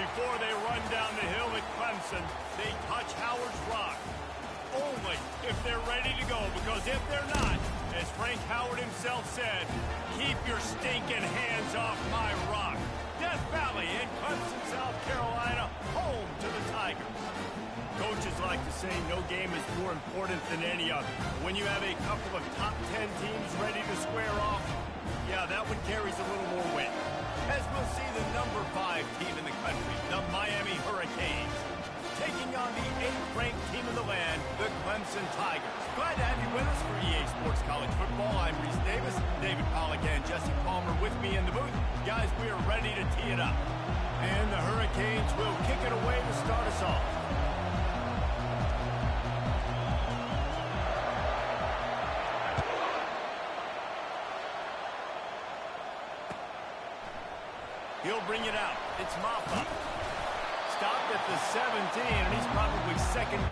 Before they run down the hill at Clemson, they touch Howard's rock. Only if they're ready to go, because if they're not, as Frank Howard himself said, keep your stinking hands off my rock. Death Valley in Clemson, South Carolina, home to the Tigers. Coaches like to say no game is more important than any other. When you have a couple of top 10 teams ready to square off, yeah, that one carries a little more weight. As we'll see the number 5 team in the country, the Miami Hurricanes, taking on the 8th-ranked team in the land, the Clemson Tigers. Glad to have you with us for EA Sports College Football. I'm Reese Davis, David Pollack and Jesse Palmer with me in the booth. Guys, we are ready to tee it up. And the Hurricanes will kick it away to start us off. He'll bring it out. It's Maffa. Stopped at the 17, and he's probably second.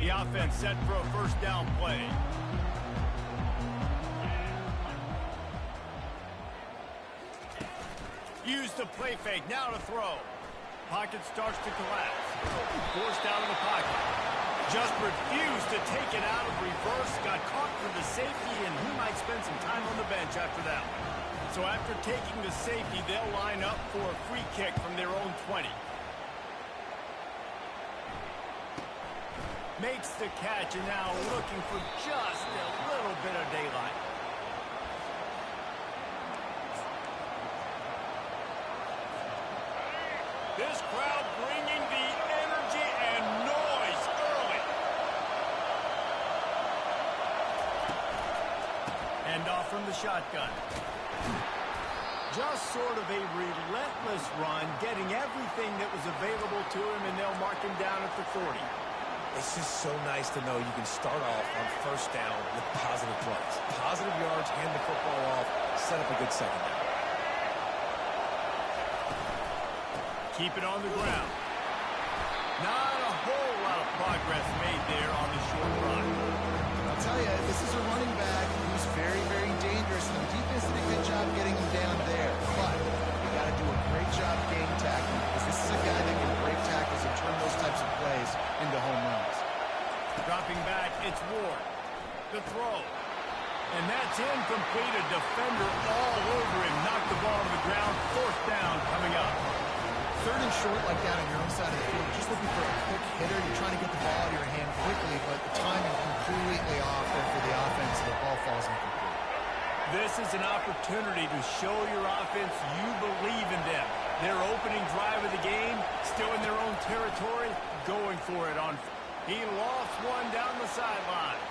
The offense set for a first down play. Use the play fake, now to throw. Pocket starts to collapse. Forced out of the pocket. Just refused to take it out of reverse. Got caught for the safety, and he might spend some time on the bench after that one. So after taking the safety, they'll line up for a free kick from their own 20. Makes the catch, and now looking for just a little bit of daylight. This crowd bringing the energy and noise early. Hand off from the shotgun. Just sort of a relentless run, getting everything that was available to him, and they'll mark him down at the 40. It's just so nice to know you can start off on first down with positive plays. Positive yards, hand the football off, set up a good second down. Keep it on the ground. Not a whole lot of progress made there on the short run. I'll tell you, this is a running back who's very, very dangerous, and the defense did a good job getting him down there. But you got to do a great job game tackling, because this is a guy that can break tackles and turn those types of plays into home runs. Dropping back, it's Ward. The throw. And that's incomplete. A defender all over him. Knocked the ball to the ground. Fourth down coming up. Third and short like that on your own side of the field, just looking for a quick hitter. You're trying to get the ball out of your hand quickly, but the timing completely off there for the offense, and the ball falls incomplete. This is an opportunity to show your offense you believe in them. Their opening drive of the game, still in their own territory, going for it on. He lost one down the sideline.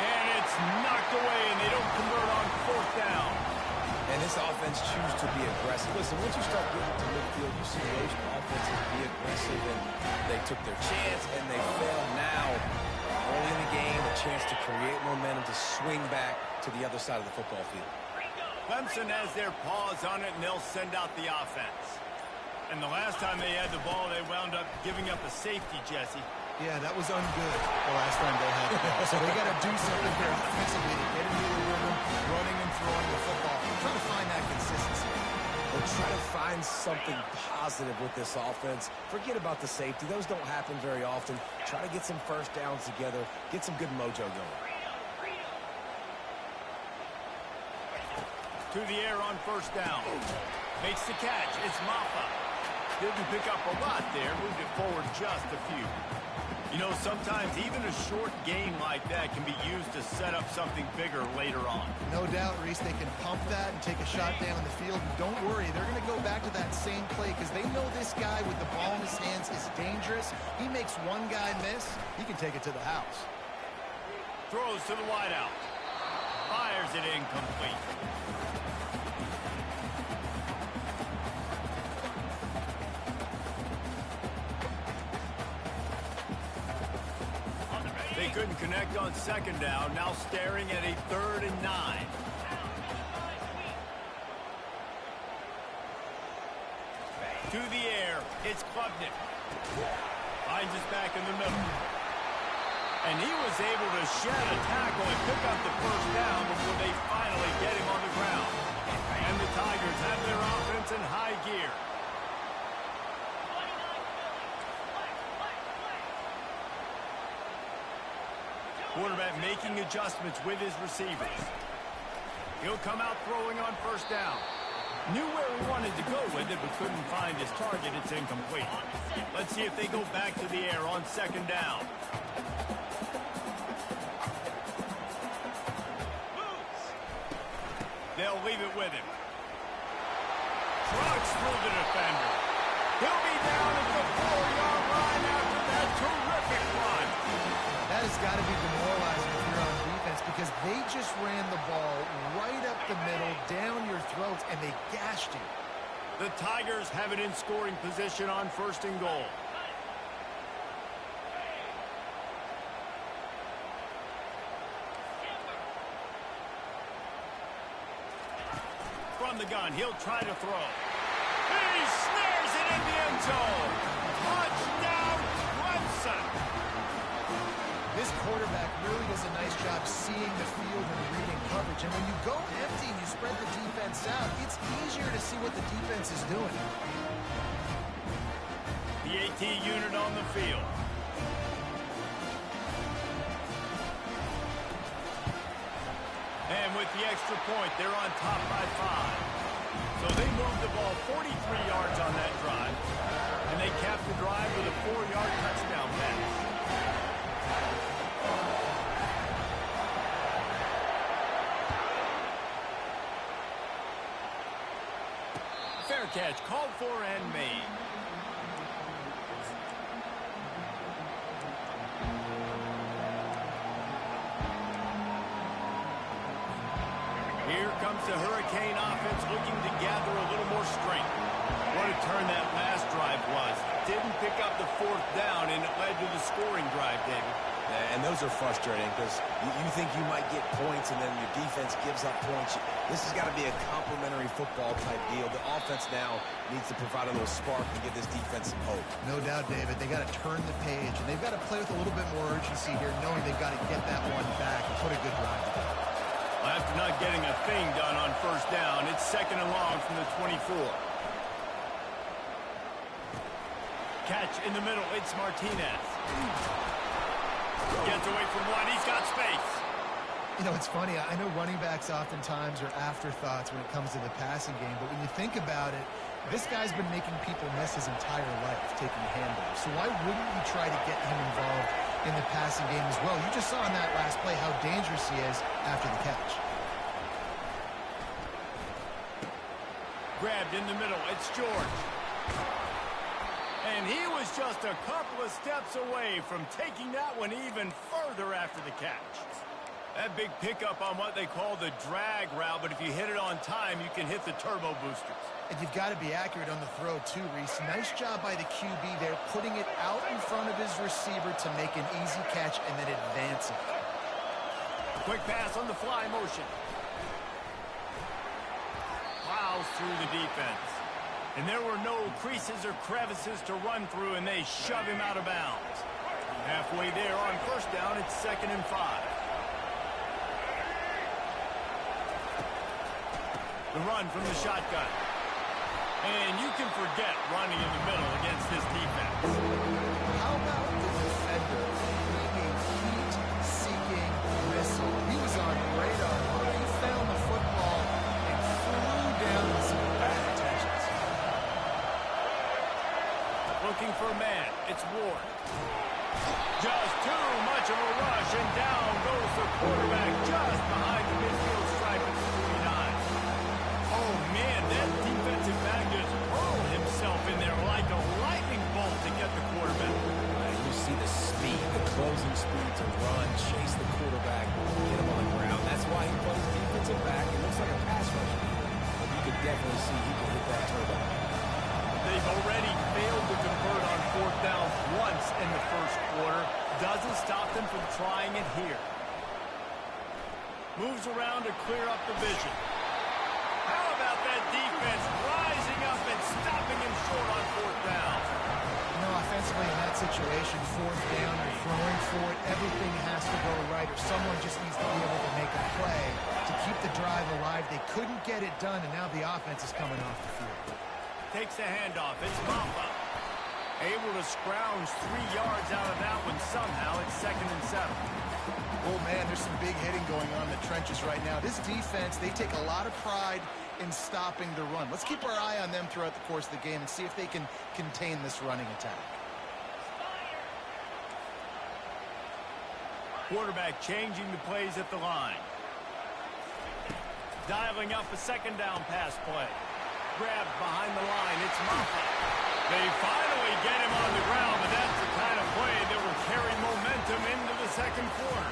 And it's knocked away, and they don't convert on fourth down. And this offense chooses to be aggressive. Listen, once you start getting to midfield, you see those offenses be aggressive, and they took their chance, and they failed now. Early in the game, a chance to create momentum, to swing back to the other side of the football field. Clemson has their paws on it, and they'll send out the offense. And the last time they had the ball, they wound up giving up a safety, Jesse. Yeah, that was ungood the last time they had the ball. So they got to do something here offensively to get into the rhythm, running and throwing the football. Try to find that consistency. Or try to find something positive with this offense. Forget about the safety. Those don't happen very often. Try to get some first downs together. Get some good mojo going. to the air on first down. Makes the catch. It's Maffa. Didn't pick up a lot there. Moved it forward just a few. You know, sometimes even a short gain like that can be used to set up something bigger later on. No doubt, Reese, they can pump that and take a shot down the field. And don't worry, they're going to go back to that same play because they know this guy with the ball in his hands is dangerous. He makes one guy miss, he can take it to the house. Throws to the wideout. Fires it incomplete. They couldn't connect on second down. Now staring at a 3rd and 9. To the air. It's Klubnik. Finds us back in the middle. And he was able to shed a tackle and pick up the first down before they finally get him on the ground. And the Tigers have their offense in high gear. Quarterback making adjustments with his receivers. He'll come out throwing on first down. Knew where he wanted to go with it, but couldn't find his target. It's incomplete. Let's see if they go back to the air on second down. They'll leave it with him. Trucks through the defender. He'll be down at the 4-yard line after that terrific run. That has got to be demoralizing if you're on defense because they just ran the ball right up the middle, down your throats, and they gashed you. The Tigers have it in scoring position on 1st and goal. From the gun, he'll try to throw. He snares it in the end zone. Touchdown, Clemson. This quarterback really does a nice job seeing the field and reading coverage. And when you go empty and you spread the defense out, it's easier to see what the defense is doing. The AT unit on the field. And with the extra point, they're on top by 5. So they moved the ball 43 yards on that drive. And they capped the drive with a 4-yard touchdown pass. Fair catch, called for and made. Here comes the Hurricane offense looking to gather a little more strength. What a turn that last drive was. Didn't pick up the 4th down, and it led to the scoring drive, David. Yeah, and those are frustrating because you think you might get points and then your defense gives up points. This has got to be a complementary football type deal. The offense now needs to provide a little spark and give this defense some hope. No doubt, David. They got to turn the page, and they've got to play with a little bit more urgency here, knowing they've got to get that one back and put a good drive together. After not getting a thing done on first down, it's 2nd and long from the 24. Catch in the middle, it's Martinez. Gets away from one, he's got space. You know, it's funny. I know running backs oftentimes are afterthoughts when it comes to the passing game, but when you think about it, this guy's been making people miss his entire life taking handoffs. So why wouldn't you try to get him involved in the passing game as well? You just saw in that last play how dangerous he is after the catch. Grabbed in the middle, it's George. And he was just a couple of steps away from taking that one even further after the catch. That big pickup on what they call the drag route, but if you hit it on time, you can hit the turbo boosters. And you've got to be accurate on the throw too, Reese. Nice job by the QB there, putting it out in front of his receiver to make an easy catch and then advancing. Quick pass on the fly motion. Plows through the defense. And there were no creases or crevices to run through, and they shove him out of bounds. Halfway there on first down, it's 2nd and 5. The run from the shotgun. And you can forget running in the middle against this defense. How about the defender being a heat-seeking missile? He was on radar. He found the football and gets Ward. Just too much of a rush, and down goes the quarterback just behind the midfield stripe at the 49. Oh, man, that defensive back just hurled himself in there like a lightning bolt to get the quarterback. You see the speed, the closing speed to run, chase the quarterback, get him on the ground. That's why he plays defensive back. It looks like a pass rusher. But you can definitely see he can hit that turbo. They've already failed to convert on 4th down once in the first quarter. Doesn't stop them from trying it here. Moves around to clear up the vision. How about that defense rising up and stopping him short on 4th down? You know, offensively in that situation, 4th down, you're throwing for it, everything has to go right, or someone just needs to be able to make a play to keep the drive alive. They couldn't get it done, and now the offense is coming off the field. Takes the handoff. It's Mamba. Able to scrounge 3 yards out of that one somehow. It's 2nd and 7. Oh, man, there's some big hitting going on in the trenches right now. This defense, they take a lot of pride in stopping the run. Let's keep our eye on them throughout the course of the game and see if they can contain this running attack. Quarterback changing the plays at the line. Dialing up a 2nd down pass play. Grabbed behind the line. It's Maffa. They finally get him on the ground, but that's the kind of play that will carry momentum into the 2nd quarter.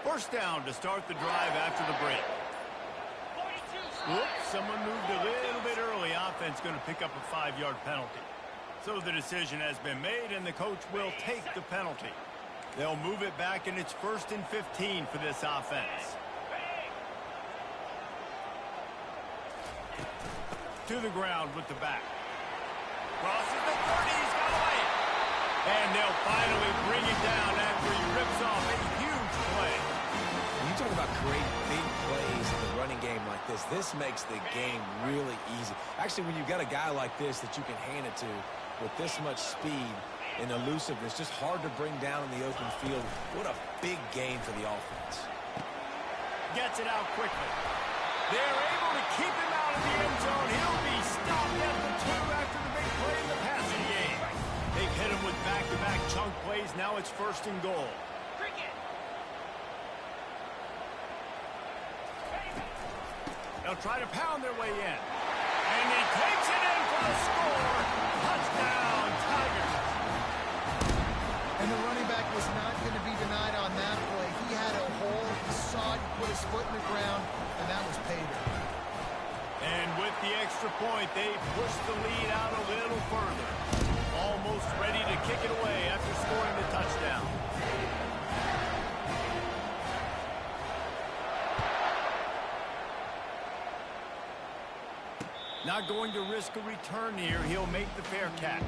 First down to start the drive after the break. Whoops, someone moved a little bit early. Offense going to pick up a 5-yard penalty. So the decision has been made, and the coach will take the penalty. They'll move it back, and it's 1st and 15 for this offense. To the ground with the back. Crosses the 30, he's got away. And they'll finally bring it down after he rips off a huge play. When you talk about creating big plays in the running game like this makes the game really easy. Actually, when you've got a guy like this that you can hand it to with this much speed and elusiveness, just hard to bring down in the open field. What a big game for the offense. Gets it out quickly. They're able to keep him out of the end zone. He'll be stopped at the 2 after the big play in the passing game. They've hit him with back-to-back chunk plays. Now it's 1st and goal. They'll try to pound their way in. And he takes it in for the score. Touchdown, Tigers. And the running back was not going to be denied on that play. He had a hole. He saw it, put his foot in the ground, and that was pay dirt. And with the extra point, they push the lead out a little further. Almost ready to kick it away after scoring the touchdown. Not going to risk a return here. He'll make the fair catch.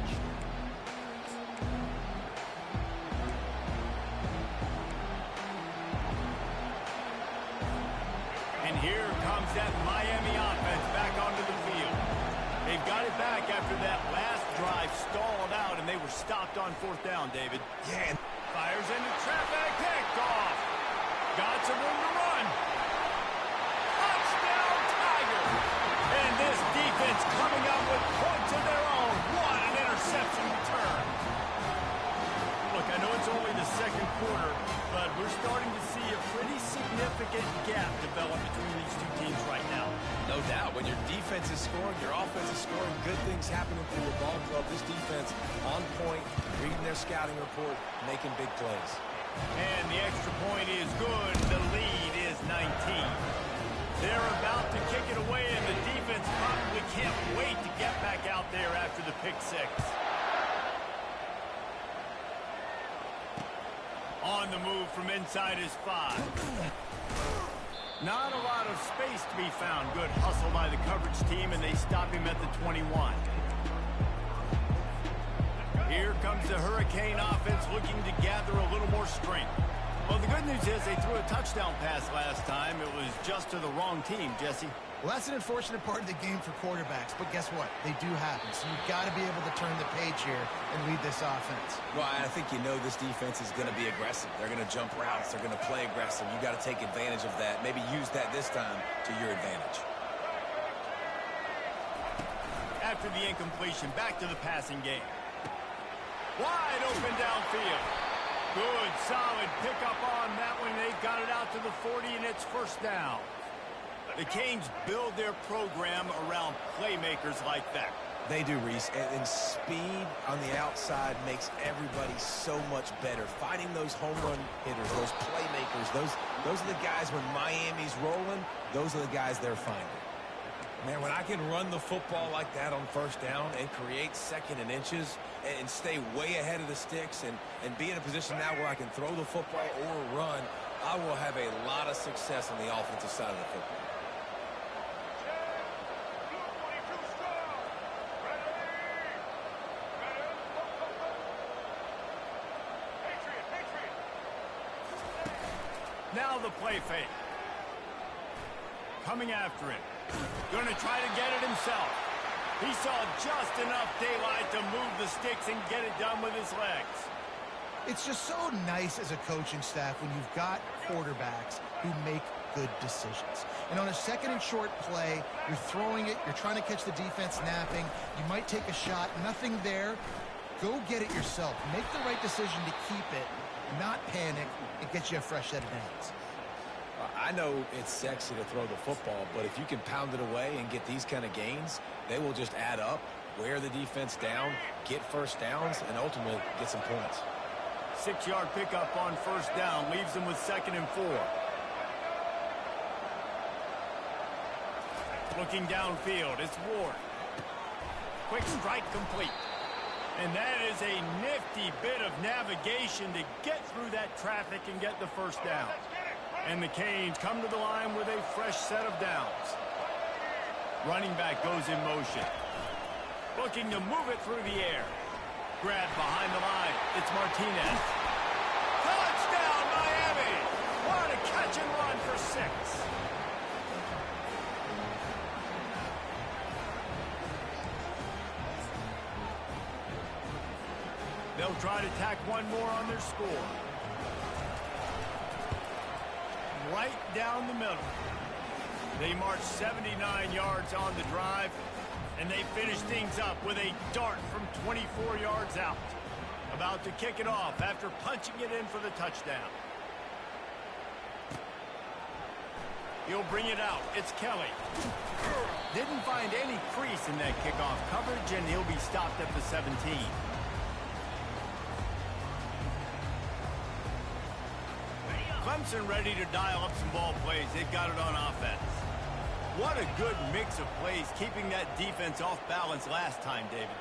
And here comes that Miami offense back onto the field. They've got it back after that last drive stalled out, and they were stopped on 4th down, David. Yeah. Fires into traffic, picked off. Got some room to run. Touchdown, Tigers. And this defense coming up with points of their own. What an interception return. Look, I know it's only the 2nd quarter, but we're starting to see a pretty significant gap develop between these two teams right now. No doubt. When your defense is scoring, your offense is scoring, good things happening through the ball club. This defense on point, reading their scouting report, making big plays. And the extra point is good. The lead is 19. They're about to kick it away, and the defense probably can't wait to get back out there after the pick 6. On the move from inside his 5. Not a lot of space to be found. Good hustle by the coverage team, and they stop him at the 21. Here comes the Hurricane offense looking to gather a little more strength. Well, the good news is they threw a touchdown pass last time. It was just to the wrong team, Jesse. Well, that's an unfortunate part of the game for quarterbacks, but guess what? They do happen. So you've got to be able to turn the page here and lead this offense. Well, I think you know this defense is going to be aggressive. They're going to jump routes. They're going to play aggressive. You got to take advantage of that. Maybe use that this time to your advantage. After the incompletion, back to the passing game. Wide open downfield. Good, solid pickup on that one. They got it out to the 40, and it's first down. The Canes build their program around playmakers like that. They do, Reese, and speed on the outside makes everybody so much better. Finding those home run hitters, those playmakers, those are the guys when Miami's rolling, those are the guys they're finding. Man, when I can run the football like that on first down and create second and inches and stay way ahead of the sticks and be in a position now where I can throw the football or run, I will have a lot of success on the offensive side of the football. Now the play fake. Coming after him. Going to try to get it himself. He saw just enough daylight to move the sticks and get it done with his legs. It's just so nice as a coaching staff when you've got quarterbacks who make good decisions. And on a second and short play, you're throwing it, you're trying to catch the defense napping, you might take a shot, nothing there. Go get it yourself. Make the right decision to keep it, not panic. It gets you a fresh set of downs. I know it's sexy to throw the football, but if you can pound it away and get these kind of gains, they will just add up, wear the defense down, get first downs, and ultimately get some points. 6-yard pickup on first down leaves them with 2nd and 4. Looking downfield, it's Ward. Quick strike complete. And that is a nifty bit of navigation to get through that traffic and get the first down. And the Canes come to the line with a fresh set of downs. Running back goes in motion. Looking to move it through the air. Grab behind the line. It's Martinez. Touchdown, Miami! What a catch and run for 6. They'll try to tack one more on their score. Right down the middle. They march 79 yards on the drive, and they finish things up with a dart from 24 yards out. About to kick it off after punching it in for the touchdown. He'll bring it out. It's Kelly. Didn't find any crease in that kickoff coverage, and he'll be stopped at the 17. Clemson ready to dial up some ball plays. They've got it on offense. What a good mix of plays, keeping that defense off balance last time, David.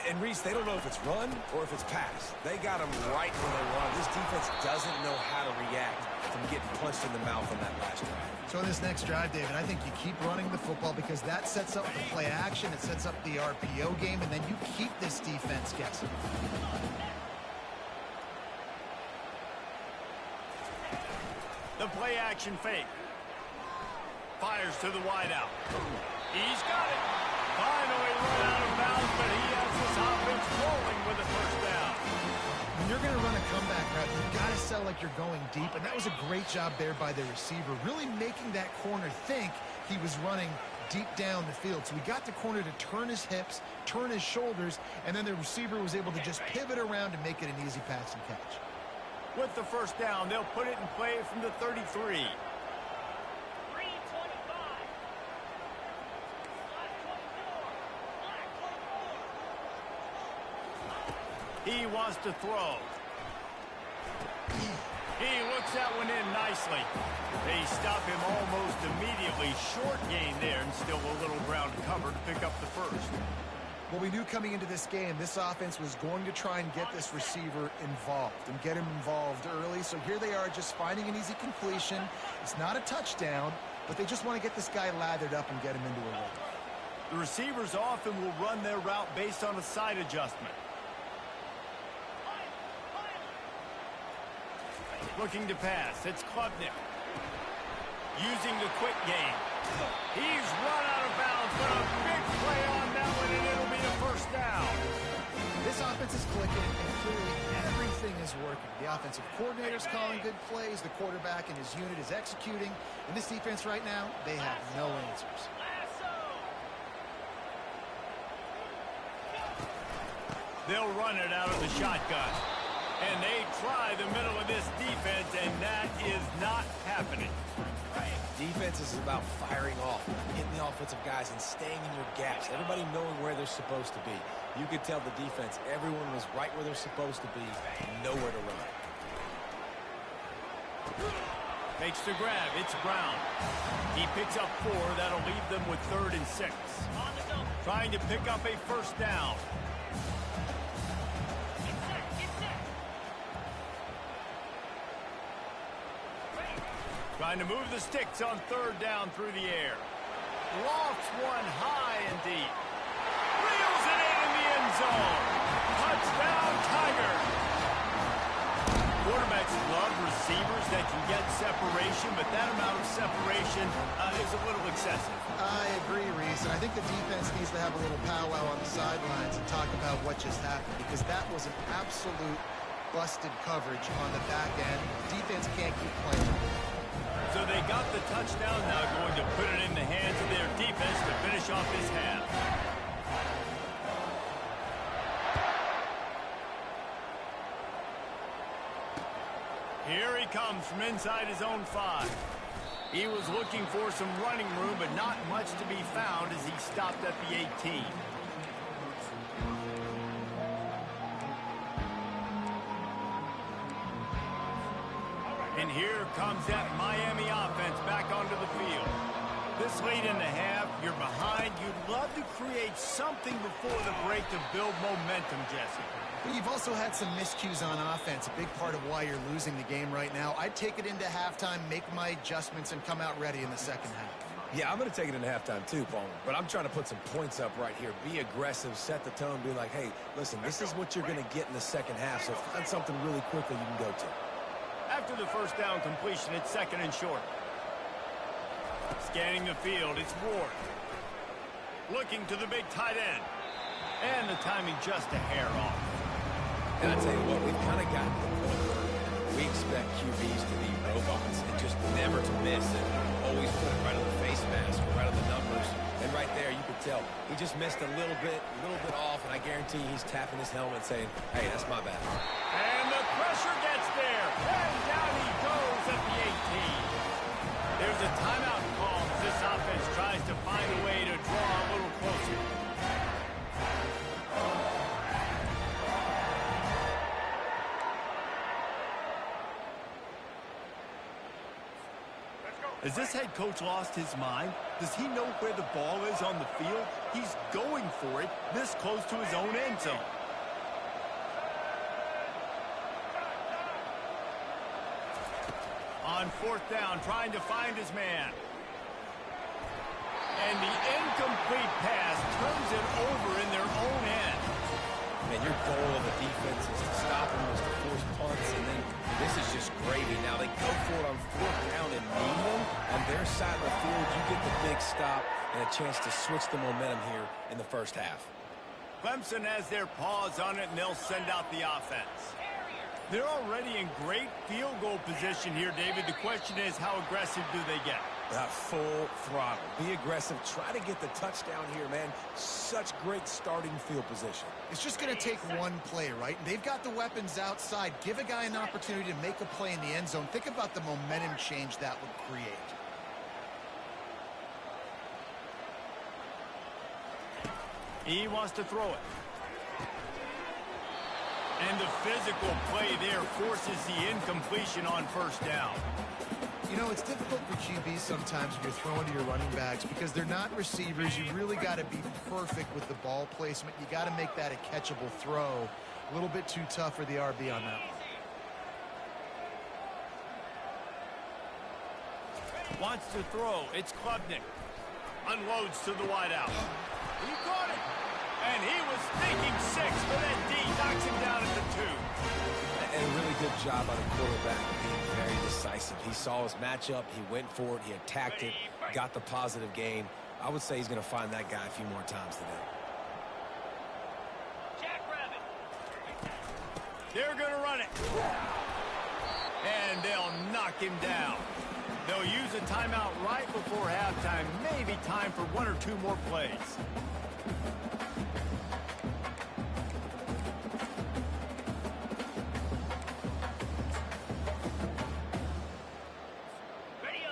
And Reese, they don't know if it's run or if it's pass. They got them right when they run. This defense doesn't know how to react from getting punched in the mouth on that last drive. So in this next drive, David, I think you keep running the football because that sets up the play action, it sets up the RPO game, and then you keep this defense guessing. The play action fake. Fires to the wideout. He's got it. Finally run out of bounds, but he has this offense rolling with a first down. When you're going to run a comeback route, you've got to sell like you're going deep, and that was a great job there by the receiver, really making that corner think he was running deep down the field. So he got the corner to turn his hips, turn his shoulders, and then the receiver was able to just pivot around and make it an easy pass and catch. With the first down, they'll put it in play from the 33. He wants to throw. He looks that one in nicely. They stop him almost immediately. Short gain there, and still a little ground to cover to pick up the first. Well, we knew coming into this game, this offense was going to try and get this receiver involved and get him involved early. So here they are just finding an easy completion. It's not a touchdown, but they just want to get this guy lathered up and get him into a run. The receivers often will run their route based on a side adjustment. Looking to pass. It's Klubnik. using the quick game. He's run out of bounds, but a big play on that one, and it'll be a first down. This offense is clicking, and clearly everything is working. The offensive coordinator's calling good plays. The quarterback and his unit is executing. In this defense right now, they have no answers. They'll run it out of the shotgun. And they try the middle of this defense, and that is not happening. Defense is about firing off, hitting the offensive guys, and staying in your gaps. Everybody knowing where they're supposed to be. You could tell the defense, everyone was right where they're supposed to be, nowhere to run. Makes the grab. It's Brown. He picks up 4. That'll leave them with 3rd and 6. Trying to pick up a first down. Trying to move the sticks on 3rd down through the air. Lofts one high and deep. Reels it in the end zone. Touchdown, Tigers. Quarterbacks love receivers that can get separation, but that amount of separation is a little excessive. I agree, Reese, and I think the defense needs to have a little powwow on the sidelines and talk about what just happened, because that was an absolute busted coverage on the back end. Defense can't keep playing. So they got the touchdown, now going to put it in the hands of their defense to finish off this half. Here he comes from inside his own 5. He was looking for some running room, but not much to be found as he stopped at the 18. And here comes that Miami offense back onto the field. This late in the half, you're behind. You'd love to create something before the break to build momentum, Jesse. But you've also had some miscues on offense, a big part of why you're losing the game right now. I'd take it into halftime, make my adjustments, and come out ready in the second half. Yeah, I'm going to take it into halftime too, Palmer. But I'm trying to put some points up right here. Be aggressive, set the tone, be like, hey, listen, this is what you're going to get in the second half, so find something really quickly you can go to. After the first down completion, it's 2nd and short. Scanning the field, it's Ward. Looking to the big tight end. And the timing just a hair off. And I tell you what, we've kind of gotten to the point where we expect QBs to be robots and just never to miss and always put it right on the face mask or right on the numbers. And right there, you could tell he just missed a little bit off, and I guarantee he's tapping his helmet saying, hey, that's my bad. And the pressure gets there. And down he goes at the 18. There's a timeout call as this offense tries to find a way to draw a little closer. Has this head coach lost his mind? Does he know where the ball is on the field? He's going for it this close to his own end zone. On 4th down, trying to find his man. And the incomplete pass turns it over in their own end. Man, your goal of the defense is to stop them, is to force punts, and then this is just gravy. Now they go for it on 4th down and need them. On their side of the field, you get the big stop and a chance to switch the momentum here in the first half. Clemson has their paws on it, and they'll send out the offense. They're already in great field goal position here, David. The question is, how aggressive do they get? Full throttle. Be aggressive. Try to get the touchdown here, man. Such great starting field position. It's just going to take one play, right? They've got the weapons outside. Give a guy an opportunity to make a play in the end zone. Think about the momentum change that would create. He wants to throw it. And the physical play there forces the incompletion on 1st down. You know, it's difficult for QBs sometimes when you're throwing to your running backs because they're not receivers. You really got to be perfect with the ball placement. You got to make that a catchable throw. A little bit too tough for the RB on that one. Wants to throw. It's Klubnik. Unloads to the wideout. He caught it. And he was thinking 6, but that D knocks him down at the 2. And a really good good job by the quarterback being very decisive. He saw his matchup, he went for it, he attacked it, got the positive gain. I would say he's going to find that guy a few more times today. They're going to run it. And they'll knock him down. They'll use a timeout right before halftime. Maybe time for 1 or 2 more plays.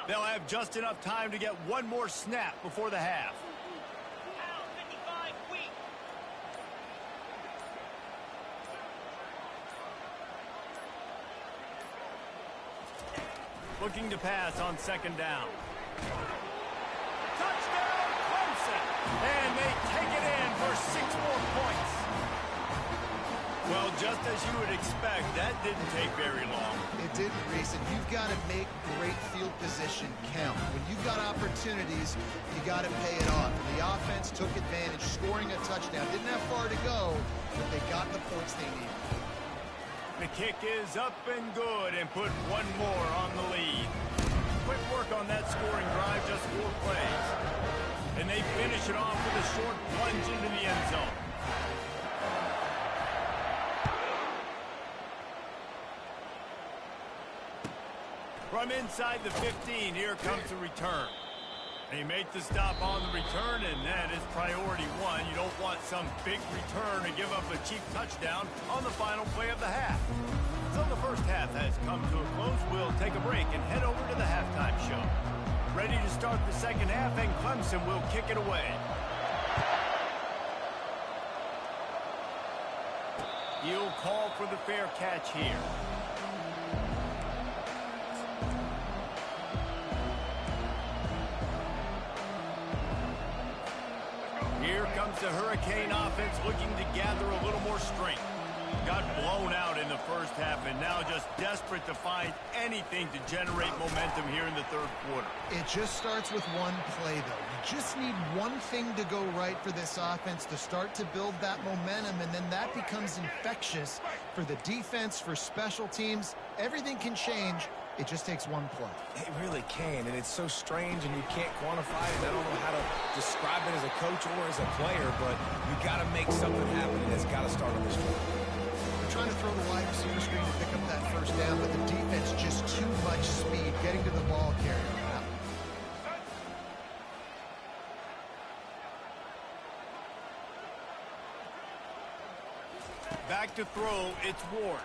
They'll have just enough time to get one more snap before the half. Looking to pass on second down. Touchdown, Clemson! And they take it in for 6 more points. Well, just as you would expect, that didn't take very long. It didn't, Reese, and you've got to make great field position count. When you've got opportunities, you got to pay it off. The offense took advantage, scoring a touchdown. Didn't have far to go, but they got the points they needed. The kick is up and good, and put one more on the lead. Quick work on that scoring drive, just 4 plays. And they finish it off with a short plunge into the end zone. From inside the 15, here comes the return. They make the stop on the return, and that is priority 1. You don't want some big return to give up a cheap touchdown on the final play of the half. So the first half has come to a close. We'll take a break and head over to the halftime show. Ready to start the second half, and Clemson will kick it away. He'll call for the fair catch here. Here comes the Hurricane offense looking to gather a little more strength. Got blown out in the first half and now just desperate to find anything to generate momentum here in the third quarter. It just starts with one play, though. You just need one thing to go right for this offense to start to build that momentum, and then that becomes infectious for the defense, for special teams. Everything can change. It just takes one play. It really can, and it's so strange, and you can't quantify it. I don't know how to describe it as a coach or as a player, but you got to make something happen, and it's got to start on this drive. They're trying to throw the wide receiver screen to pick up that first down, but the defense just too much speed getting to the ball carrier. Back to throw, it's Ward.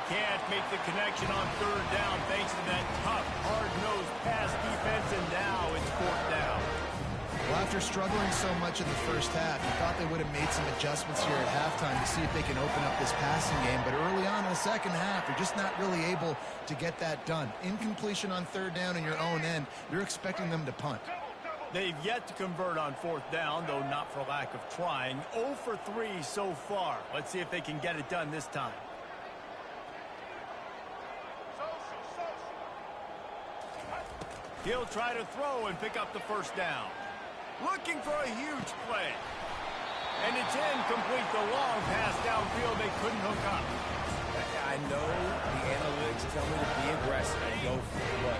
Can't make the connection on third down thanks to that tough, hard-nosed pass defense, and now it's 4th down. Well, after struggling so much in the first half, you thought they would have made some adjustments here at halftime to see if they can open up this passing game, but early on in the second half, they're just not really able to get that done. Incompletion on third down in your own end, you're expecting them to punt. They've yet to convert on 4th down, though not for lack of trying. 0 for 3 so far. Let's see if they can get it done this time. He'll try to throw and pick up the first down. Looking for a huge play. And it's incomplete. The long pass downfield, they couldn't hook up. I know the analytics tell me to be aggressive and go for it, but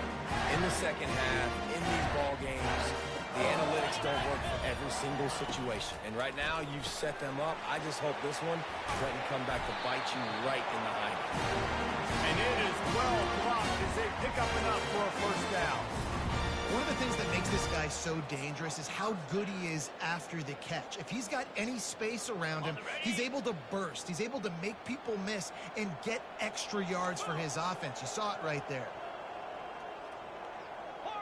in the second half, in these ball games, the analytics don't work for every single situation. And right now, you've set them up. I just hope this one doesn't come back to bite you right in the eye. And it is well blocked as they pick up enough for a first down. One of the things that makes this guy so dangerous is how good he is after the catch. If he's got any space around him, he's able to burst. He's able to make people miss and get extra yards for his offense. You saw it right there.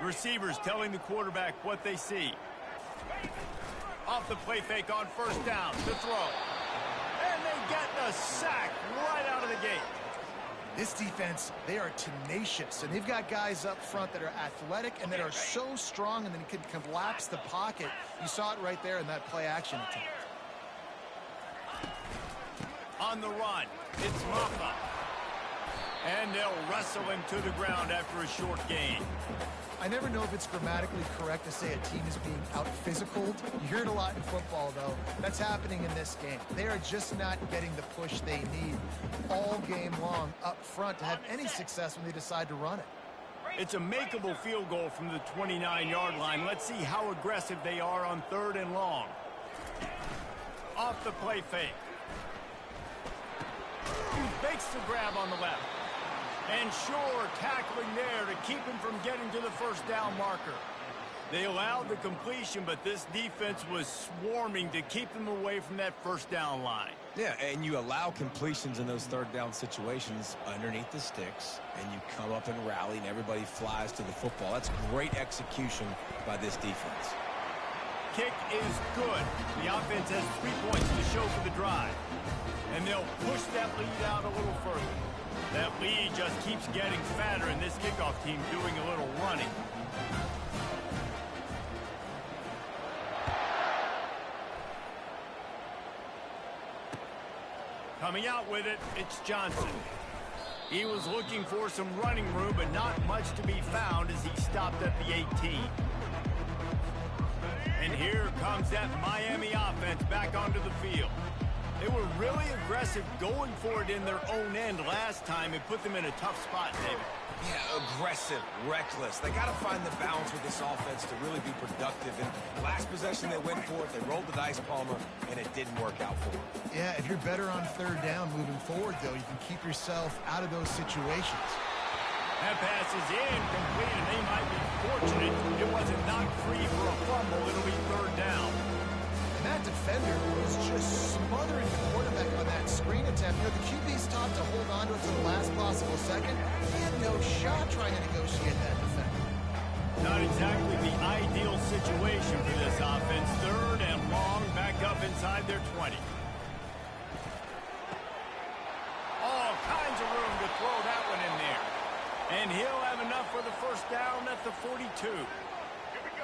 Receivers telling the quarterback what they see. Off the play fake on first down to throw. And they get the sack right out of the gate. This defense, they are tenacious, and they've got guys up front that are athletic and that are so strong and then can collapse the pocket. You saw it right there in that play-action attempt. On the run, it's Maffa. And they'll wrestle him to the ground after a short gain. I never know if it's grammatically correct to say a team is being out-physicaled. You hear it a lot in football, though. That's happening in this game. They are just not getting the push they need all game long up front to have any success when they decide to run it. It's a makeable field goal from the 29-yard line. Let's see how aggressive they are on 3rd and long. Off the play fake. Makes the grab on the left. And sure, tackling there to keep him from getting to the first down marker. They allowed the completion, but this defense was swarming to keep them away from that first down line. Yeah, and you allow completions in those 3rd down situations underneath the sticks, and you come up and rally, and everybody flies to the football. That's great execution by this defense. Kick is good. The offense has 3 points to show for the drive. And they'll push that lead out a little further. That lead just keeps getting fatter, and this kickoff team doing a little running. Coming out with it, it's Johnson. He was looking for some running room, but not much to be found as he stopped at the 18. And here comes that Miami offense back onto the field. They were really aggressive going for it in their own end last time. It put them in a tough spot, David. Yeah, aggressive, reckless. They got to find the balance with this offense to really be productive. And last possession they went for it, they rolled the dice, Palmer, and it didn't work out for them. Yeah, if you're better on 3rd down moving forward, though, you can keep yourself out of those situations. That pass is incomplete, and they might be fortunate it wasn't knocked free for a fumble. It'll be 3rd down. That defender was just smothering the quarterback on that screen attempt. You know, the QB's taught to hold on to it to the last possible second. He had no shot trying to negotiate that defender. Not exactly the ideal situation for this offense. 3rd and long, back up inside their 20. All kinds of room to throw that one in there. And he'll have enough for the first down at the 42.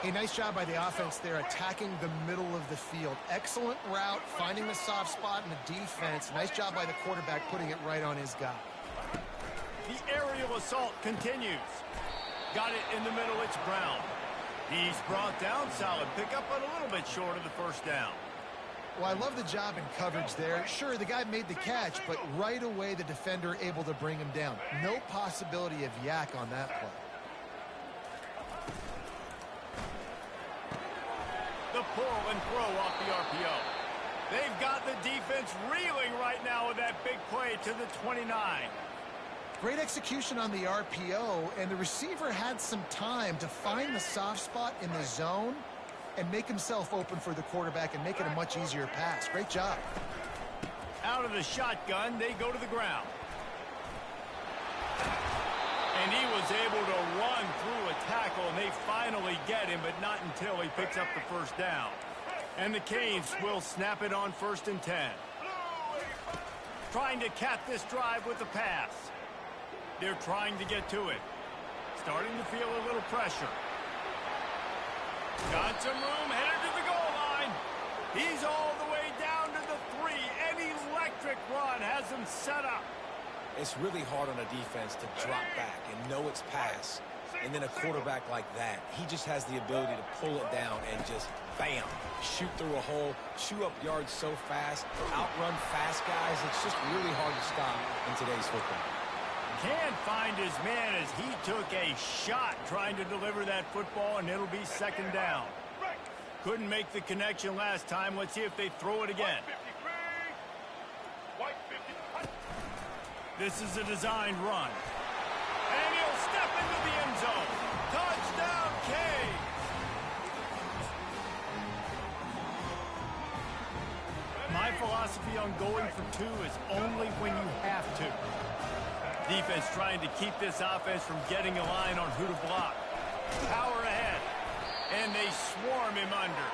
A nice job by the offense there, attacking the middle of the field. Excellent route, finding the soft spot in the defense. Nice job by the quarterback putting it right on his guy. The aerial assault continues. Got it in the middle, it's Brown. He's brought down, solid pickup, but a little bit short of the first down. Well, I love the job in coverage there. Sure, the guy made the catch, but right away the defender able to bring him down. No possibility of yak on that play. The pull and throw off the RPO. They've got the defense reeling right now with that big play to the 29. Great execution on the RPO, and the receiver had some time to find the soft spot in the zone and make himself open for the quarterback and make it a much easier pass. Great job. Out of the shotgun, they go to the ground. And he was able to run through a tackle, and they finally get him, but not until he picks up the first down. And the Canes will snap it on 1st and 10. Trying to cap this drive with the pass. They're trying to get to it. Starting to feel a little pressure. Got some room, headed to the goal line. He's all the way down to the 3. An electric run has him set up. It's really hard on a defense to drop back and know it's pass. And then a quarterback like that, he just has the ability to pull it down and just, bam, shoot through a hole, chew up yards so fast, outrun fast guys. It's just really hard to stop in today's football. Can't find his man as he took a shot trying to deliver that football, and it'll be 2nd down. Couldn't make the connection last time. Let's see if they throw it again. This is a designed run. And he'll step into the end zone. Touchdown, Canes! My philosophy on going for 2 is only when you have to. Defense trying to keep this offense from getting a line on who to block. Power ahead. And they swarm him under.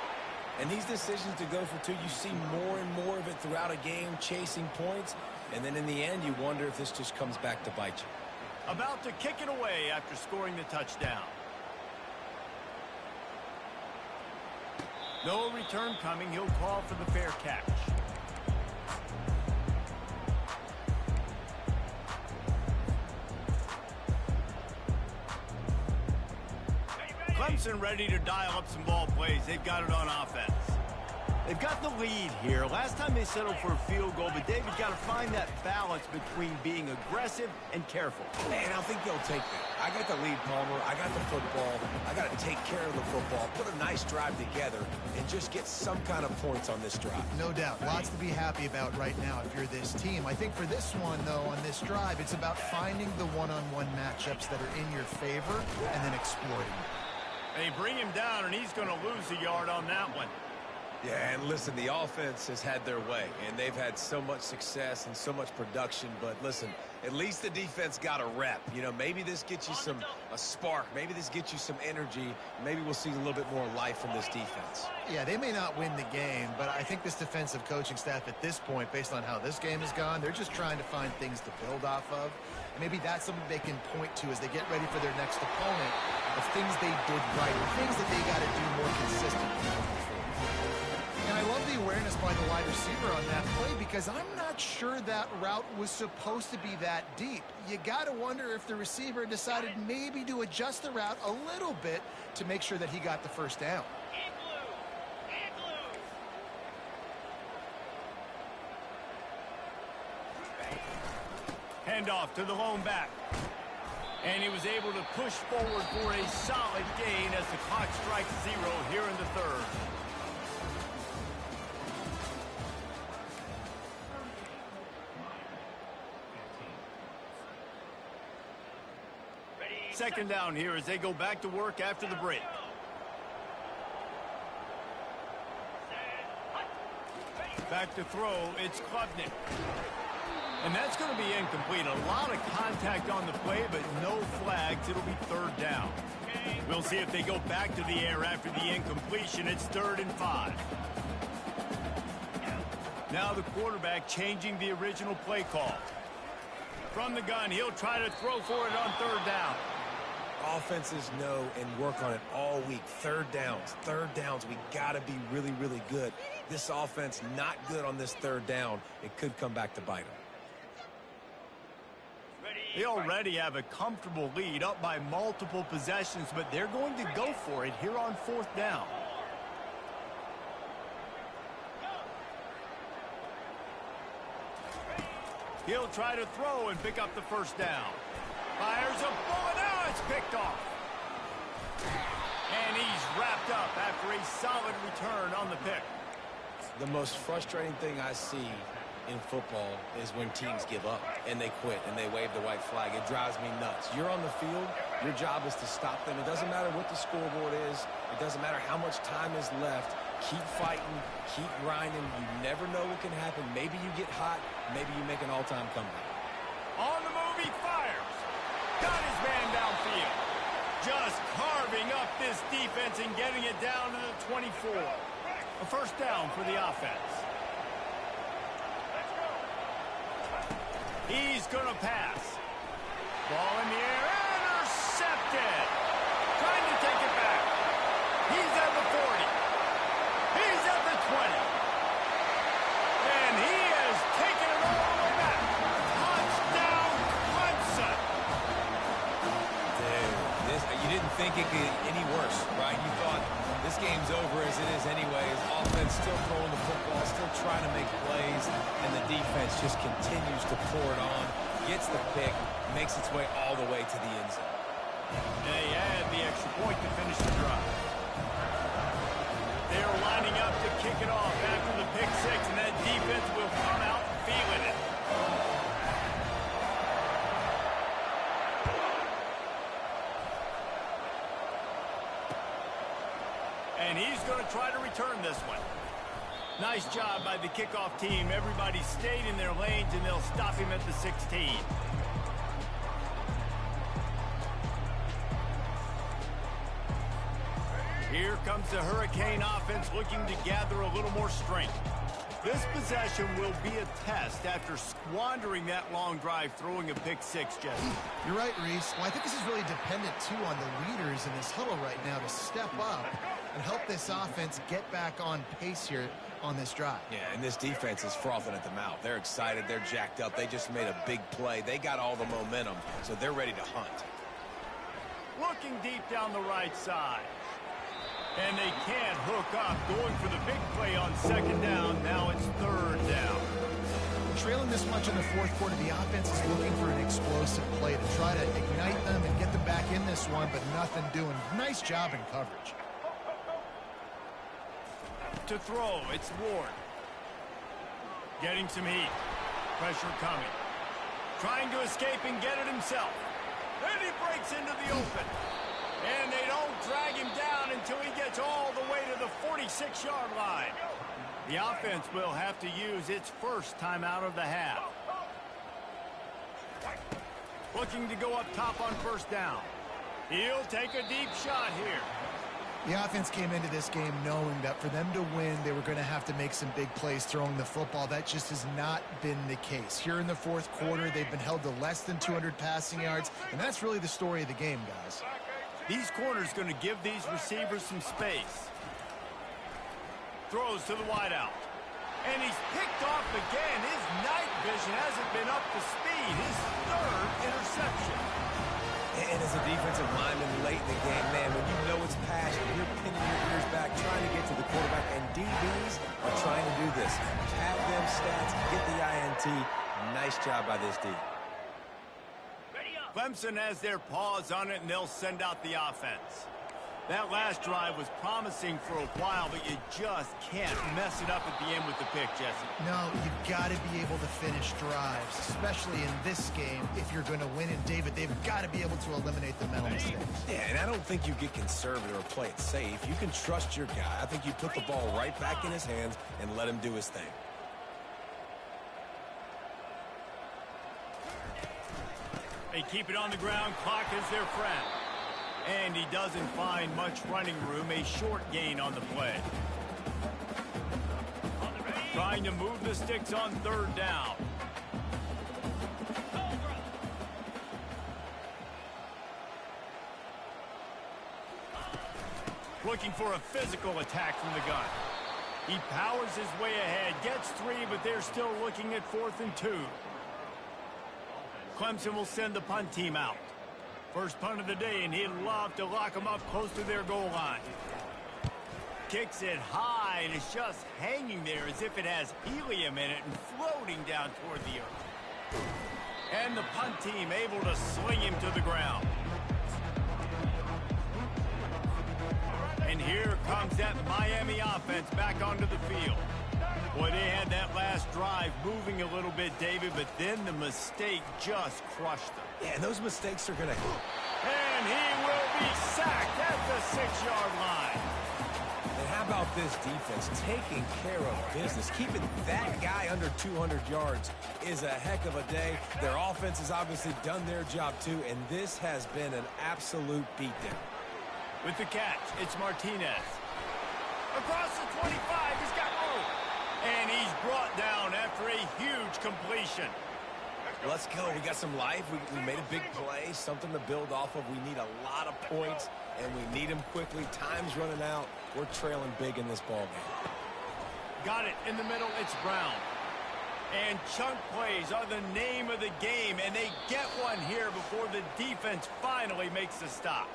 And these decisions to go for 2, you see more and more of it throughout a game, chasing points. And then in the end, you wonder if this just comes back to bite you. About to kick it away after scoring the touchdown. No return coming. He'll call for the fair catch. Clemson ready to dial up some ball plays. They've got it on offense. They've got the lead here. Last time they settled for a field goal, but David's got to find that balance between being aggressive and careful. And I think they'll take that. I got the lead, Palmer. I got the football. I got to take care of the football, put a nice drive together, and just get some kind of points on this drive. No doubt. Lots to be happy about right now if you're this team. I think for this one, though, on this drive, it's about finding the one-on-one matchups that are in your favor and then exploiting them. They bring him down, and he's going to lose a yard on that one. Yeah, and listen, the offense has had their way, and they've had so much success and so much production. But listen, at least the defense got a rep. You know, maybe this gets you a spark. Maybe this gets you some energy. Maybe we'll see a little bit more life from this defense. Yeah, they may not win the game, but I think this defensive coaching staff at this point, based on how this game has gone, they're just trying to find things to build off of. And maybe that's something they can point to as they get ready for their next opponent of things they did right, or things that they got to do more consistently. And I love the awareness by the wide receiver on that play because I'm not sure that route was supposed to be that deep. You got to wonder if the receiver decided maybe to adjust the route a little bit to make sure that he got the first down. Handoff to the lone back. And he was able to push forward for a solid gain as the clock strikes 0 here in the third. Second down here as they go back to work after the break. Back to throw, it's Klubnik. And that's going to be incomplete. A lot of contact on the play, but no flags. It'll be third down. We'll see if they go back to the air after the incompletion. It's 3rd and 5. Now the quarterback changing the original play call. From the gun, he'll try to throw for it on 3rd down. Offenses know and work on it all week. Third downs. We got to be really, really good. This offense not good on this 3rd down. It could come back to bite them. They already have a comfortable lead up by multiple possessions, but they're going to go for it here on 4th down. He'll try to throw and pick up the first down. Fires a bullet. Now it's picked off. And he's wrapped up after a solid return on the pick. The most frustrating thing I see in football is when teams give up and they quit and they wave the white flag. It drives me nuts. You're on the field. Your job is to stop them. It doesn't matter what the scoreboard is. It doesn't matter how much time is left. Keep fighting. Keep grinding. You never know what can happen. Maybe you get hot. Maybe you make an all-time comeback. On the move, he fires. Got his man downfield. Just carving up this defense and getting it down to the 24. A first down for the offense. He's going to pass. Ball in the air. Intercepted. Trying to take it back. He's at the 40. He's at the 20. And he has taken it all the way back. Touchdown, Clemson. Dude, you didn't think it could get any worse, right? You thought this game's over as it is anyways. Offense still throwing the football, still trying to make plays, and the defense just continues to pour it on, gets the pick, makes its way all the way to the end zone. They had the extra point to finish the drive. They're lining up to kick it off after the pick six, and that defense will come out feeling it. And he's going to try to return this one. Nice job by the kickoff team. Everybody stayed in their lanes, and they'll stop him at the 16. Here comes the Hurricane offense looking to gather a little more strength. This possession will be a test after squandering that long drive throwing a pick six, Jesse. You're right, Reese. Well, I think this is really dependent, too, on the leaders in this huddle right now to step up and help this offense get back on pace here on this drive. Yeah, and this defense is frothing at the mouth. They're excited. They're jacked up. They just made a big play. They got all the momentum, so they're ready to hunt. looking deep down the right side. And they can't hook up, going for the big play on second down. Now it's third down. Trailing this much in the fourth quarter, the offense is looking for an explosive play to try to ignite them and get them back in this one, but nothing doing. Nice job in coverage. To throw, it's Ward. Getting some heat. Pressure coming. Trying to escape and get it himself. Then he breaks into the open. And they don't drag him down until he gets all the way to the 46-yard line. The offense will have to use its first timeout of the half. Looking to go up top on first down. He'll take a deep shot here. The offense came into this game knowing that for them to win, they were going to have to make some big plays throwing the football. That just has not been the case. Here in the fourth quarter, they've been held to less than 200 passing yards, and that's really the story of the game, guys. These corners going to give these receivers some space. Throws to the wideout. And he's picked off again. His night vision hasn't been up to speed. His third interception. And as a defensive lineman late in the game, man, when you know it's passion, you're pinning your ears back, trying to get to the quarterback, and DBs are trying to do this. Have them stats, get the INT. Nice job by this D. Clemson has their paws on it, and they'll send out the offense. That last drive was promising for a while, but you just can't mess it up at the end with the pick, Jesse. No, you've got to be able to finish drives, especially in this game if you're going to win. And, David, they've got to be able to eliminate the mental mistakes. Yeah, and I don't think you get conservative or play it safe. You can trust your guy. I think you put the ball right back in his hands and let him do his thing. They keep it on the ground. Clock is their friend. And he doesn't find much running room. A short gain on the play. Trying to move the sticks on third down. Looking for a physical attack from the gun. He powers his way ahead. Gets 3, but they're still looking at 4th and 2. Clemson will send the punt team out. First punt of the day, and he'd love to lock them up close to their goal line. Kicks it high, and it's just hanging there as if it has helium in it and floating down toward the earth. And the punt team able to sling him to the ground. And here comes that Miami offense back onto the field. Boy, they had that last drive moving a little bit, David, but then the mistake just crushed them. Yeah, and those mistakes are going to... And he will be sacked at the 6-yard line. And how about this defense taking care of business? Keeping that guy under 200 yards is a heck of a day. Their offense has obviously done their job too, and this has been an absolute beatdown. With the catch, it's Martinez. Across the 25, he's got room. And he's brought down after a huge completion. Let's go. We got some life. We made a big play, something to build off of. We need a lot of points, and we need them quickly. Time's running out. We're trailing big in this ball game. Got it in the middle. It's Brown. And chunk plays are the name of the game, and they get one here before the defense finally makes the stop.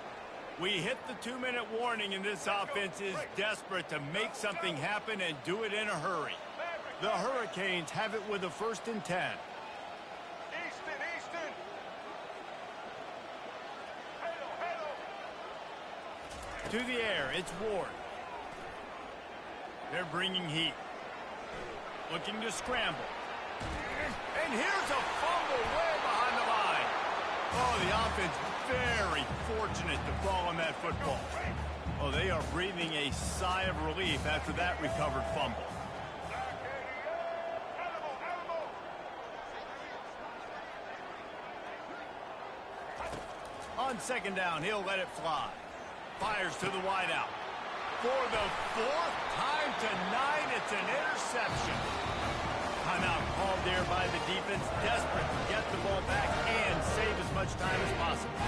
We hit the 2-minute warning, and this offense is desperate to make something happen and do it in a hurry. The Hurricanes have it with a 1st and 10. To the air, it's Ward. They're bringing heat. Looking to scramble. And here's a fumble way behind the line. Oh, the offense very fortunate to fall on that football. Oh, they are breathing a sigh of relief after that recovered fumble. On second down, he'll let it fly. Fires to the wideout. For the 4th time tonight, it's an interception. Timeout called there by the defense, desperate to get the ball back and save as much time as possible.